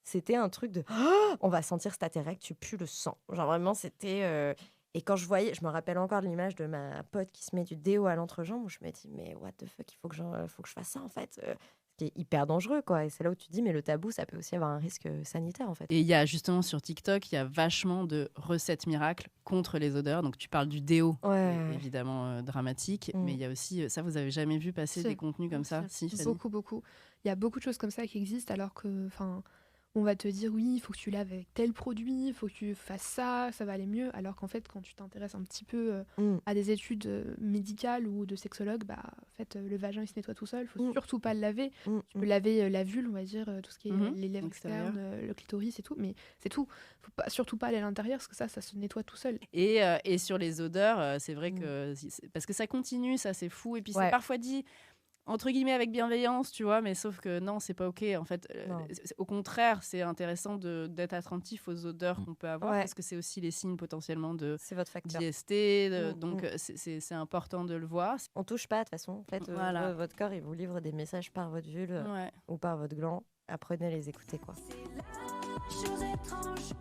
c'était un truc de «Oh, on va sentir si tu tes règles, tu pues le sang». Genre vraiment, c'était. Et quand je me rappelle encore de l'image de ma pote qui se met du déo à l'entrejambe, où je me dis, mais what the fuck, faut que je fasse ça en fait. Ce qui est hyper dangereux, quoi. Et c'est là où tu te dis, mais le tabou, ça peut aussi avoir un risque sanitaire en fait. Et il y a justement sur TikTok, il y a vachement de recettes miracles contre les odeurs. Donc tu parles du déo, Ouais, qui est ouais, ouais. évidemment dramatique, mais Mm. il y a aussi, ça vous avez jamais vu passer des Si, contenus comme ça? si, Si, Fanny? beaucoup, beaucoup. Il y a beaucoup de choses comme ça qui existent alors que, enfin, on va te dire oui, il faut que tu laves avec tel produit, il faut que tu fasses ça, ça va aller mieux. Alors qu'en fait, quand tu t'intéresses un petit peu Mm. à des études médicales ou de sexologue, bah, en fait, le vagin il se nettoie tout seul, il faut Mm. surtout pas le laver. Mm. Tu peux laver la vulve, on va dire, tout ce qui est Mhm. les lèvres Extérieur. externes, le clitoris et tout, mais c'est tout. Faut pas, surtout pas aller à l'intérieur parce que ça se nettoie tout seul. Et sur les odeurs, c'est vrai Mm. que parce que ça continue, ça c'est fou. Et puis c'est Ouais. parfois dit entre guillemets avec bienveillance, tu vois, mais sauf que non, c'est pas ok. En fait, Non. au contraire, c'est intéressant d'être attentif aux odeurs qu'on peut avoir Ouais. parce que c'est aussi les signes potentiellement de C'est votre facteur. d'IST. Mm. Donc Mm. c'est important de le voir. On touche pas de toute façon. En fait, Voilà. votre corps, il vous livre des messages par votre vulve Ouais. ou par votre gland. Apprenez à les écouter, quoi. C'est la chose étrange.